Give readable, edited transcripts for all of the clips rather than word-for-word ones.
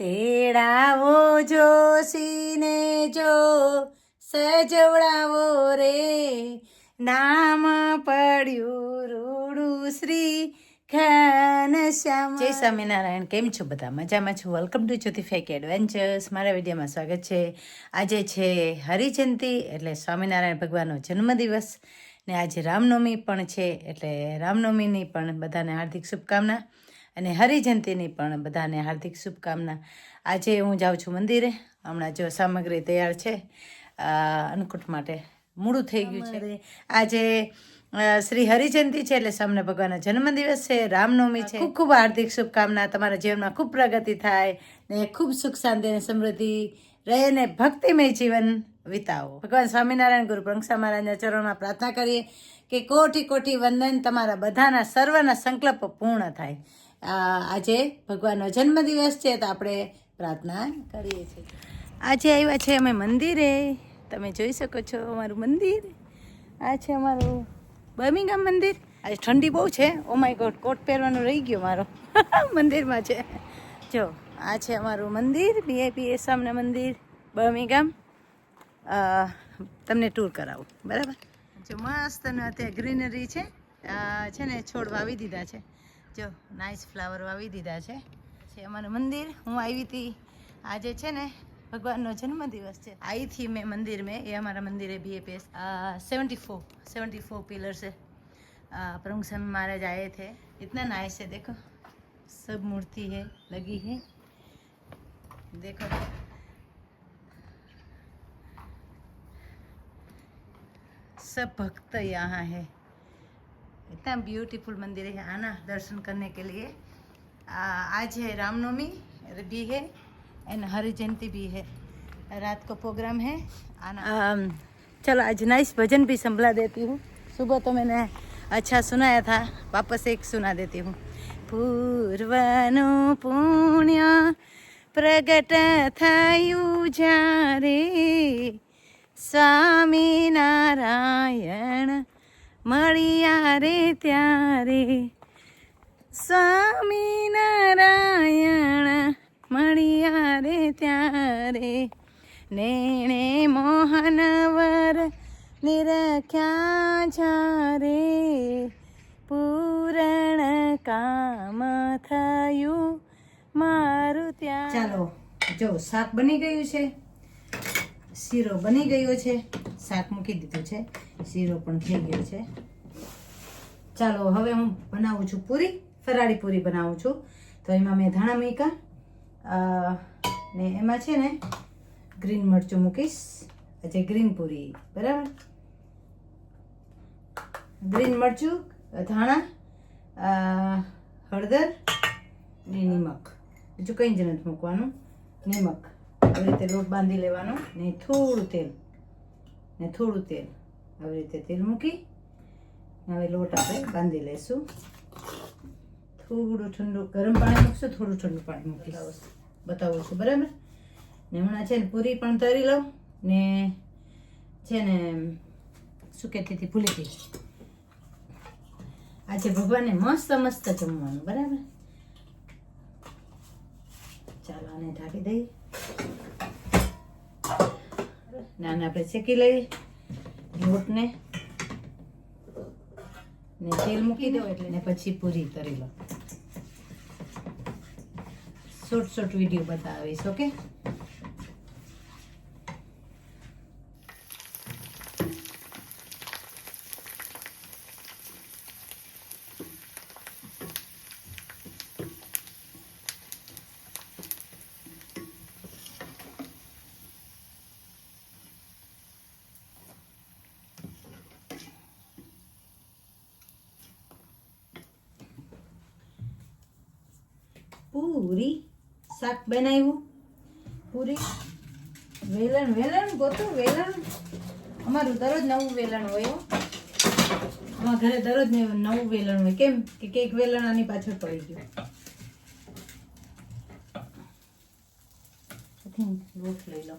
તેડાવો જોશીને જો સજવડાવો રે નામ પડ્યું રૂડું શ્રી ઘનશ્યામ. જય સ્વામિનારાયણ. કેમ છો બધા? મજામાં છું. વેલકમ ટુ જ્યોતિફેક એડવેન્ચર્સ. મારા વિડીયોમાં સ્વાગત છે. આજે છે હરિજયંતી એટલે સ્વામિનારાયણ ભગવાનનો જન્મદિવસ ને આજે રામનવમી પણ છે એટલે રામનવમીની પણ બધાને હાર્દિક શુભકામના અને હરિજયંતીની પણ બધાને હાર્દિક શુભકામના. આજે હું જાઉં છું મંદિરે. હમણાં જો સામગ્રી તૈયાર છે અન્નકૂટ માટે. મોડું થઈ ગયું છે. આજે શ્રી હરિજયંતી છે એટલે સામને ભગવાનનો જન્મદિવસ છે, રામનવમી છે. ખૂબ ખૂબ હાર્દિક શુભકામના. તમારા જીવનમાં ખૂબ પ્રગતિ થાય ને ખૂબ સુખ શાંતિ અને સમૃદ્ધિ રહે ને ભક્તિમય જીવન વિતાવો. ભગવાન સ્વામિનારાયણ ગુરુ પ્રંગસા મહારાજના ચરણોમાં પ્રાર્થના કરીએ કે કોટી કોટી વંદન, તમારા બધાના સર્વના સંકલ્પ પૂર્ણ થાય. આજે ભગવાનનો જન્મદિવસ છે તો આપણે પ્રાર્થના કરીએ છીએ. આજે આવ્યા છે અમે મંદિરે. તમે જોઈ શકો છો અમારું મંદિર. આ છે અમારું બર્મિંગહામ મંદિર. આજે ઠંડી બહુ છે. ઓ માય ગોડ, કોટ પહેરવાનું રહી ગયો મારો. મંદિરમાં છે. જો આ છે અમારું મંદિર, BIPS સામને મંદિર બર્મિંગહામ. તમને ટૂર કરાવું, બરાબર? જો મસ્ત અત્યારે ગ્રીનરી છે. છે ને છોડ વાવી દીધા છે. જો નાઇસ ફ્લાવર વાવી દીધા છે અમારું મંદિર. હું આવી હતી આજે છે ને ભગવાનનો જન્મદિવસ છે. आई थी मैं मंदिर में. ये हमारा मंदिर है BIPS. 74 पिलर से प्रमुख स्वामी महाराज आए थे. इतना नाइस है, देखो सब मूर्ति है लगी है. देखो सब भक्त यहाँ है. इतना ब्यूटीफुल मंदिर है. आना दर्शन करने के लिए. आज है रामनवमी भी है एंड हरि जयंती भी है. रात को प्रोग्राम है. आना. चलो आज नाइस भजन भी संभला देती हूँ. सुबह तो मैंने अच्छा सुनाया था, वापस एक सुना देती हूँ. पूर्वनु पुण्य प्रगट थયું જ્યારે સ્વામિનારાયણ મળ્યા રે ત્યારે. સ્વામિનારાયણ મળ્યા રે ત્યારે. નેણે મોહનવર નિરખ્યા જ્યારે પૂરણ કામ થયું મારું ત્યાં. ચાલો જો શાક બની ગયું છે, શીરો બની ગયો છે, શાક મૂકી દીધું છે, શીરો પણ થઈ ગયો છે. ચાલો હવે હું બનાવું છું પૂરી, ફરાળી પૂરી બનાવું છું. તો એમાં મેં ધાણા મૂક્યા ને એમાં છે ને ગ્રીન મરચું મૂકીશ. આજે ગ્રીન પૂરી, બરાબર? ગ્રીન મરચું, ધાણા, હળદર ને નિમક. બીજું કંઈ જ નથી મૂકવાનું. નિમક આવી રીતે લોટ બાંધી લેવાનો ને થોડું તેલ આવી રીતે તેલ મૂકી હવે લોટ આપણે બાંધી લઈશું. થોડું ઠંડુ ગરમ પાણી મૂકશું, થોડું ઠંડુ પાણી મૂકી બતાવું છું, બરાબર? ને હમણાં છે ને પૂરી પણ તરી લઉં ને છે ને શું કહેતી હતી, ભૂલી ગઈ. આજે ભગવાનને મસ્ત મસ્ત જમવાનું, બરાબર? ચાલો આને ઢાંકી દઈએ ને આને આપણે શેકી લઈએ લોટને ને તેલ મૂકી દો એટલે ને પછી પૂરી તરી લો. શોર્ટ વિડીયો બતાવીશ, ઓકે? પૂરી શાક બનાવ્યું. પૂરી વેલણ ગોતો. વેલણ અમારું દરરોજ નવું વેલણ હોય. અમારા ઘરે દરરોજ નવું વેલણ હોય. કેમ કે એક વેલણ આની પાછળ પડી ગયું. લોટ લઈ લો.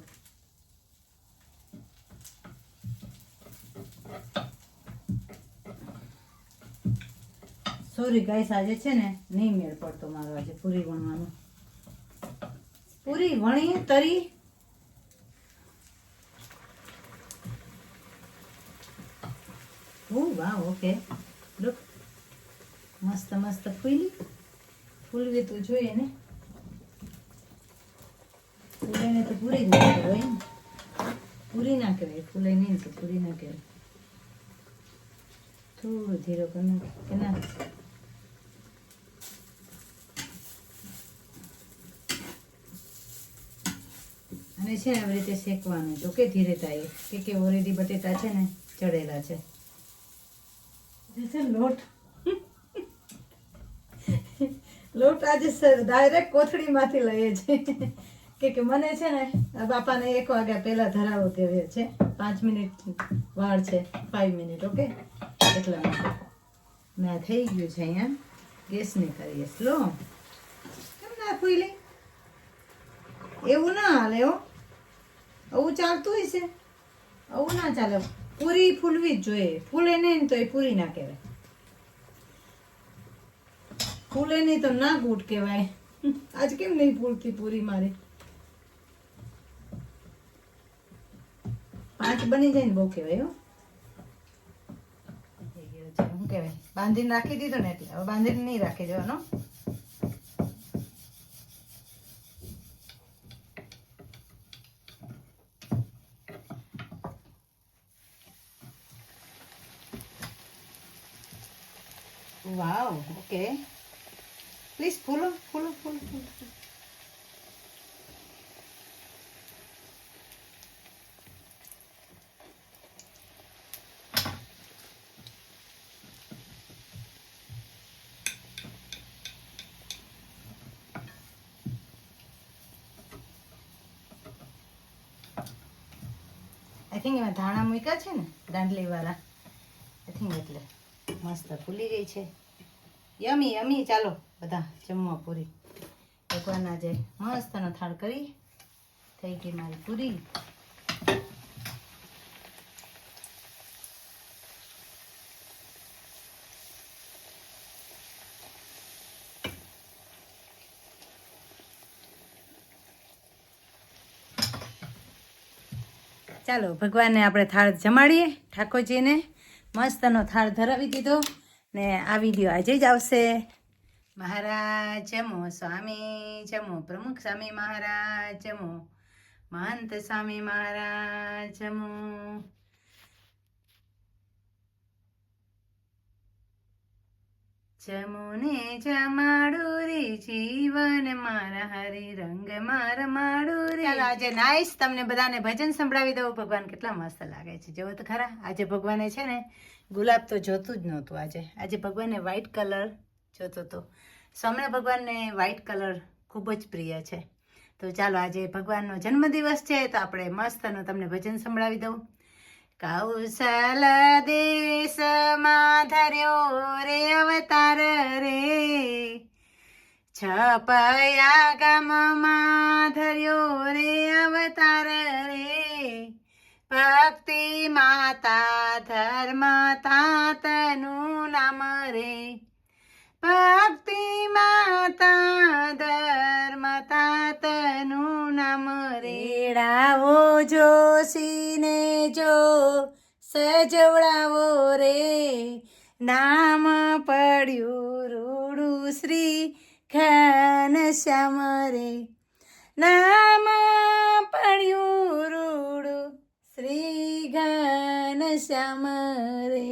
સોરી ગાઈસ, આજે છે ને નહીં મેળ પડતો મારો આજે પૂરી વણવાનો. પૂરી વણી તરી ઓ વાહ ઓકે લુક મસ્ત મસ્ત ફૂલવી તો જોઈએ ને ફૂલે તો પૂરી જ ના કહેવાય ને પૂરી ના કહેવાય ફૂલે નહીં તો પૂરી ના કહેવાય થોડું ધીરો કે ના અને છે ને આવી રીતે શેકવાનું તો કે ધીરે થાય કે ઓલરેડી બટેટા છે ને ચડેલા છે લોટ આજે ડાયરેક્ટ કોથળીમાંથી લઈએ છે કે મને છે ને બાપાને 1 વાગ્યા પહેલા ધરાવો દેવે છે 5 મિનિટ વાર છે 5 મિનિટ ઓકે એટલા માટે ના થઈ ગયું છે અહીંયા ગેસને કરીએ સ્લો કેમ ના ફૂલી એવું ના હાલે હો આવું ચાલતું હોય છે આવું ના ચાલે પૂરી ફૂલવી જ જોઈએ ફૂલે નહીં તો એ પૂરી ના કહેવાય ફૂલે નહીં તો ના ગુટ કહેવાય આજ કેમ નહીં ફૂલતી પૂરી મારી 5 બની જાય ને બહુ કહેવાય હો શું કહેવાય બાંધીને રાખી દીધો ને એટલે હવે બાંધીને નહીં રાખી દેવાનો વાવ ઓકે પ્લીઝ ફૂલો ફૂલો ફૂલો ફૂલો આઈ થિંક એમાં ધાણા મૂક્યા છે ને દાંડલી વાળા આઈ થિંક એટલે મસ્ત ફૂલી ગઈ છે યમી યમી ચાલો બધા જમવા પૂરી ભગવાનના જે મસ્તનો થાળ કરી થઈ ગઈ મારી પૂરી ચાલો ભગવાનને આપણે થાળ જમાડીએ ઠાકોરજીને મસ્તનો થાળ ધરાવી દીધો ને આ વિડીયો આજે જ આવશે મહારાજ જમો સ્વામી જમો પ્રમુખ સ્વામી મહારાજ જમો મહંત સ્વામી મહારાજ જમો જમુને જમાડું રે જીવન મારા હરી રંગ મારા માડું રે ચાલો આજે નાઈસ તમને બધાને ભજન સંભળાવી દઉં ભગવાન કેટલા મસ્ત લાગે છે જોવો તો ખરા આજે ભગવાને છે ને ગુલાબ તો જોતું જ નહોતું આજે ભગવાનને વ્હાઈટ કલર જોતો હતો સ્વામી ભગવાનને વ્હાઈટ કલર ખૂબ જ પ્રિય છે તો ચાલો આજે ભગવાનનો જન્મદિવસ છે તો આપણે મસ્તનું તમને ભજન સંભળાવી દઉં કૌશલ દેશમાં ધર્યો રે અવતાર રે છપયા ગામમાં ધર્યો રે અવતાર રે ભક્તિ માતા ધર્મ તાતનું નામ રે ભક્તિ માતા ધર્મ તાતનું નામ રેડાવો જોશીને જો સજવડાવો રે નામ પડ્યું રૂડું શ્રી ઘનશ્યામ રે નામ પડ્યું રૂડું શ્રી ઘનશ્યામ રે